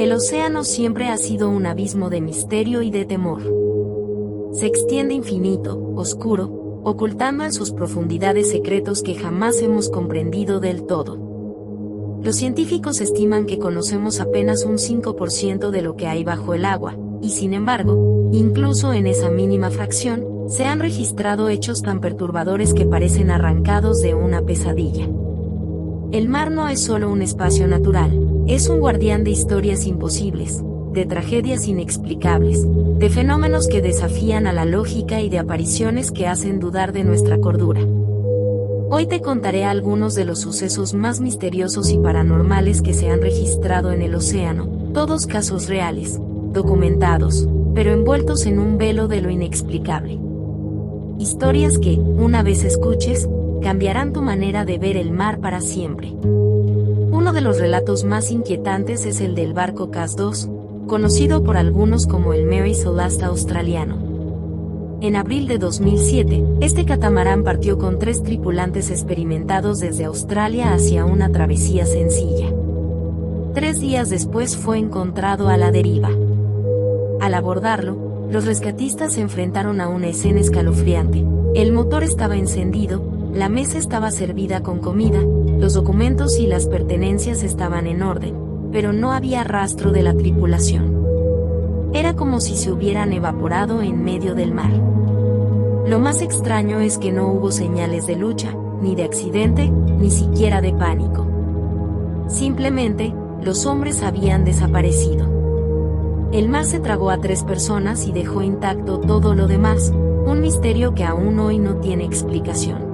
El océano siempre ha sido un abismo de misterio y de temor. Se extiende infinito, oscuro, ocultando en sus profundidades secretos que jamás hemos comprendido del todo. Los científicos estiman que conocemos apenas un 5% de lo que hay bajo el agua, y sin embargo, incluso en esa mínima fracción, se han registrado hechos tan perturbadores que parecen arrancados de una pesadilla. El mar no es solo un espacio natural, es un guardián de historias imposibles, de tragedias inexplicables, de fenómenos que desafían a la lógica y de apariciones que hacen dudar de nuestra cordura. Hoy te contaré algunos de los sucesos más misteriosos y paranormales que se han registrado en el océano, todos casos reales, documentados, pero envueltos en un velo de lo inexplicable. Historias que, una vez escuches, cambiarán tu manera de ver el mar para siempre. Uno de los relatos más inquietantes es el del barco Cas-2, conocido por algunos como el Mary Celeste australiano. En abril de 2007, este catamarán partió con 3 tripulantes experimentados desde Australia hacia una travesía sencilla. 3 días después fue encontrado a la deriva. Al abordarlo, los rescatistas se enfrentaron a una escena escalofriante. El motor estaba encendido, la mesa estaba servida con comida, los documentos y las pertenencias estaban en orden, pero no había rastro de la tripulación. Era como si se hubieran evaporado en medio del mar. Lo más extraño es que no hubo señales de lucha, ni de accidente, ni siquiera de pánico. Simplemente, los hombres habían desaparecido. El mar se tragó a 3 personas y dejó intacto todo lo demás, un misterio que aún hoy no tiene explicación.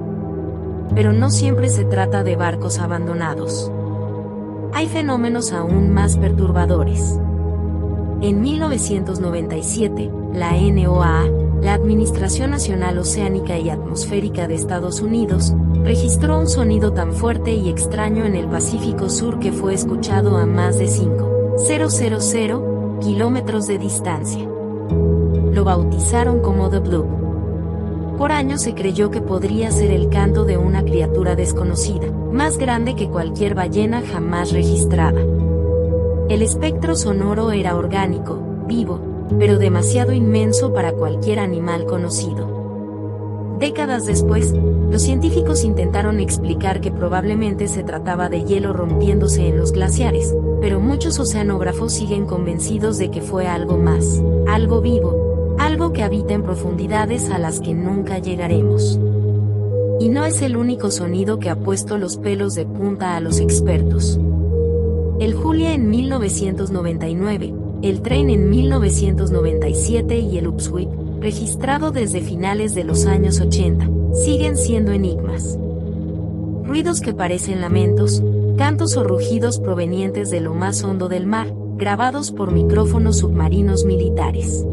Pero no siempre se trata de barcos abandonados. Hay fenómenos aún más perturbadores. En 1997, la NOAA, la Administración Nacional Oceánica y Atmosférica de Estados Unidos, registró un sonido tan fuerte y extraño en el Pacífico Sur que fue escuchado a más de 5,000 kilómetros de distancia. Lo bautizaron como The Bloop. Por años se creyó que podría ser el canto de una criatura desconocida, más grande que cualquier ballena jamás registrada. El espectro sonoro era orgánico, vivo, pero demasiado inmenso para cualquier animal conocido. Décadas después, los científicos intentaron explicar que probablemente se trataba de hielo rompiéndose en los glaciares, pero muchos oceanógrafos siguen convencidos de que fue algo más, algo vivo, algo que habita en profundidades a las que nunca llegaremos. Y no es el único sonido que ha puesto los pelos de punta a los expertos. El Julia en 1999, el Tren en 1997 y el Upsweep, registrado desde finales de los años 80, siguen siendo enigmas. Ruidos que parecen lamentos, cantos o rugidos provenientes de lo más hondo del mar, grabados por micrófonos submarinos militares.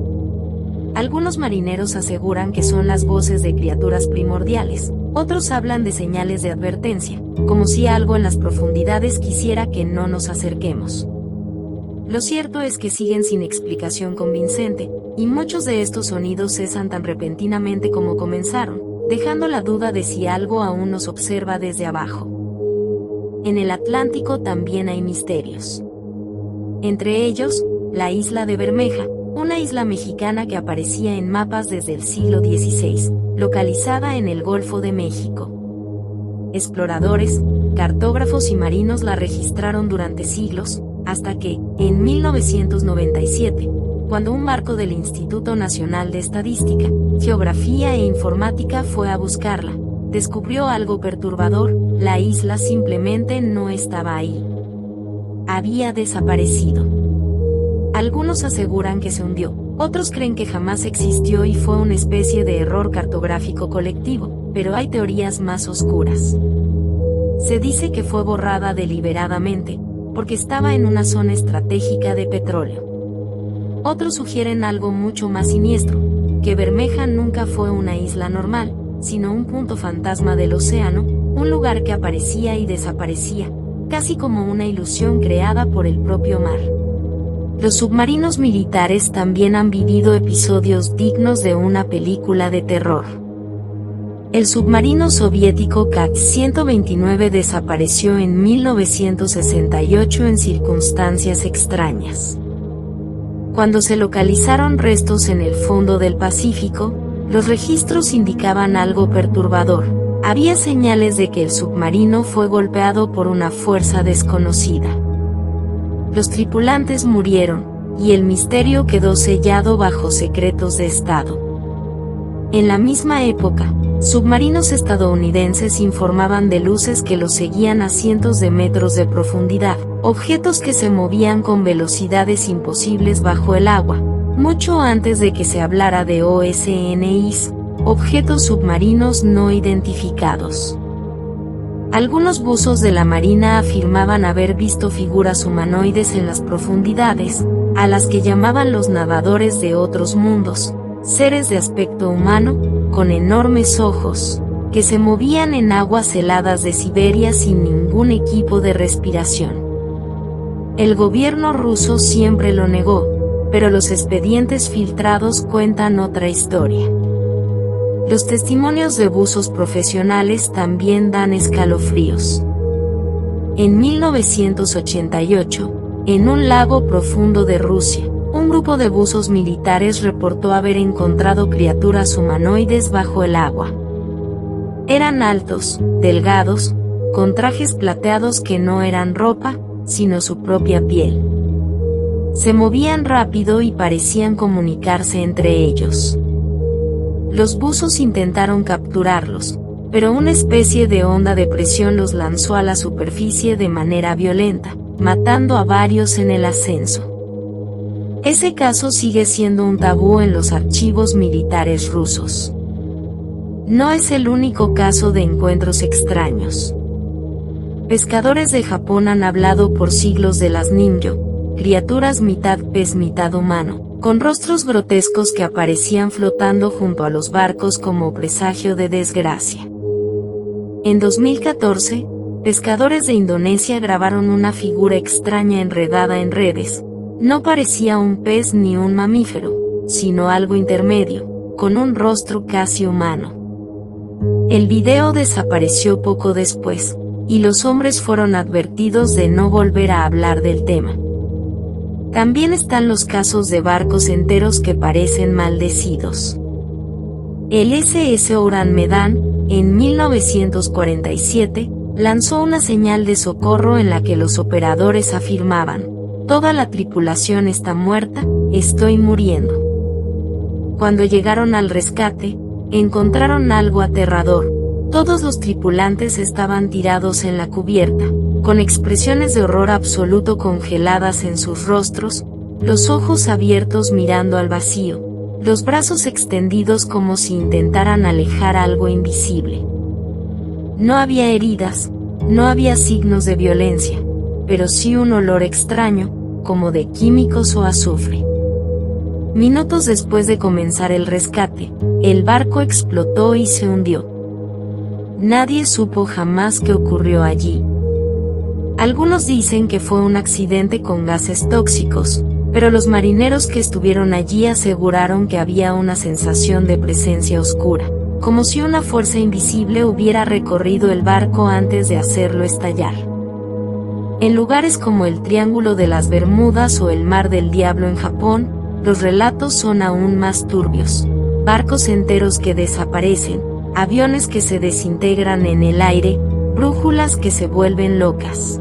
Algunos marineros aseguran que son las voces de criaturas primordiales, otros hablan de señales de advertencia, como si algo en las profundidades quisiera que no nos acerquemos. Lo cierto es que siguen sin explicación convincente, y muchos de estos sonidos cesan tan repentinamente como comenzaron, dejando la duda de si algo aún nos observa desde abajo. En el Atlántico también hay misterios. Entre ellos, la isla de Bermeja, una isla mexicana que aparecía en mapas desde el siglo XVI, localizada en el Golfo de México. Exploradores, cartógrafos y marinos la registraron durante siglos, hasta que, en 1997, cuando un barco del Instituto Nacional de Estadística, Geografía e Informática fue a buscarla, descubrió algo perturbador: la isla simplemente no estaba ahí. Había desaparecido. Algunos aseguran que se hundió, otros creen que jamás existió y fue una especie de error cartográfico colectivo, pero hay teorías más oscuras. Se dice que fue borrada deliberadamente, porque estaba en una zona estratégica de petróleo. Otros sugieren algo mucho más siniestro, que Bermeja nunca fue una isla normal, sino un punto fantasma del océano, un lugar que aparecía y desaparecía, casi como una ilusión creada por el propio mar. Los submarinos militares también han vivido episodios dignos de una película de terror. El submarino soviético KAK-129 desapareció en 1968 en circunstancias extrañas. Cuando se localizaron restos en el fondo del Pacífico, los registros indicaban algo perturbador. Había señales de que el submarino fue golpeado por una fuerza desconocida. Los tripulantes murieron, y el misterio quedó sellado bajo secretos de Estado. En la misma época, submarinos estadounidenses informaban de luces que los seguían a cientos de metros de profundidad, objetos que se movían con velocidades imposibles bajo el agua, mucho antes de que se hablara de OSNIs, objetos submarinos no identificados. Algunos buzos de la Marina afirmaban haber visto figuras humanoides en las profundidades, a las que llamaban los nadadores de otros mundos, seres de aspecto humano, con enormes ojos, que se movían en aguas heladas de Siberia sin ningún equipo de respiración. El gobierno ruso siempre lo negó, pero los expedientes filtrados cuentan otra historia. Los testimonios de buzos profesionales también dan escalofríos. En 1988, en un lago profundo de Rusia, un grupo de buzos militares reportó haber encontrado criaturas humanoides bajo el agua. Eran altos, delgados, con trajes plateados que no eran ropa, sino su propia piel. Se movían rápido y parecían comunicarse entre ellos. Los buzos intentaron capturarlos, pero una especie de onda de presión los lanzó a la superficie de manera violenta, matando a varios en el ascenso. Ese caso sigue siendo un tabú en los archivos militares rusos. No es el único caso de encuentros extraños. Pescadores de Japón han hablado por siglos de las Nimyo, criaturas mitad pez mitad humano, con rostros grotescos que aparecían flotando junto a los barcos como presagio de desgracia. En 2014, pescadores de Indonesia grabaron una figura extraña enredada en redes. No parecía un pez ni un mamífero, sino algo intermedio, con un rostro casi humano. El video desapareció poco después, y los hombres fueron advertidos de no volver a hablar del tema. También están los casos de barcos enteros que parecen maldecidos. El SS Orhan Medan, en 1947, lanzó una señal de socorro en la que los operadores afirmaban: toda la tripulación está muerta, estoy muriendo. Cuando llegaron al rescate, encontraron algo aterrador. Todos los tripulantes estaban tirados en la cubierta, con expresiones de horror absoluto congeladas en sus rostros, los ojos abiertos mirando al vacío, los brazos extendidos como si intentaran alejar algo invisible. No había heridas, no había signos de violencia, pero sí un olor extraño, como de químicos o azufre. Minutos después de comenzar el rescate, el barco explotó y se hundió. Nadie supo jamás qué ocurrió allí. Algunos dicen que fue un accidente con gases tóxicos, pero los marineros que estuvieron allí aseguraron que había una sensación de presencia oscura, como si una fuerza invisible hubiera recorrido el barco antes de hacerlo estallar. En lugares como el Triángulo de las Bermudas o el Mar del Diablo en Japón, los relatos son aún más turbios. Barcos enteros que desaparecen, aviones que se desintegran en el aire, brújulas que se vuelven locas.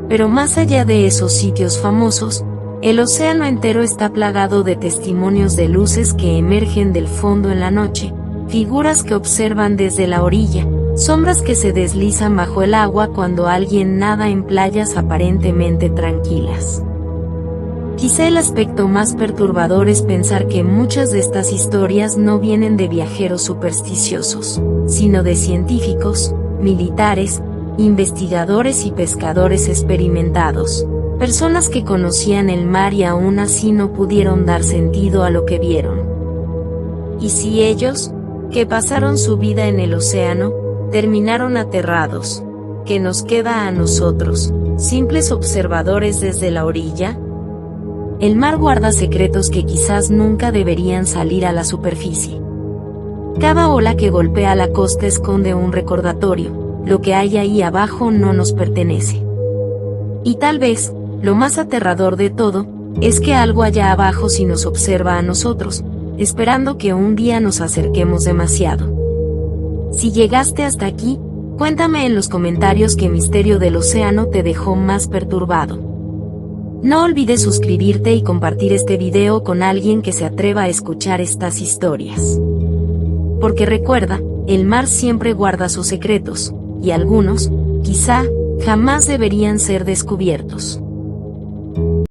Pero más allá de esos sitios famosos, el océano entero está plagado de testimonios de luces que emergen del fondo en la noche, figuras que observan desde la orilla, sombras que se deslizan bajo el agua cuando alguien nada en playas aparentemente tranquilas. Quizá el aspecto más perturbador es pensar que muchas de estas historias no vienen de viajeros supersticiosos, sino de científicos, militares, investigadores y pescadores experimentados, personas que conocían el mar y aún así no pudieron dar sentido a lo que vieron. ¿Y si ellos, que pasaron su vida en el océano, terminaron aterrados? ¿Qué nos queda a nosotros, simples observadores desde la orilla? El mar guarda secretos que quizás nunca deberían salir a la superficie. Cada ola que golpea la costa esconde un recordatorio: lo que hay ahí abajo no nos pertenece. Y tal vez, lo más aterrador de todo, es que algo allá abajo sí nos observa a nosotros, esperando que un día nos acerquemos demasiado. Si llegaste hasta aquí, cuéntame en los comentarios qué misterio del océano te dejó más perturbado. No olvides suscribirte y compartir este video con alguien que se atreva a escuchar estas historias. Porque recuerda, el mar siempre guarda sus secretos, y algunos, quizá, jamás deberían ser descubiertos.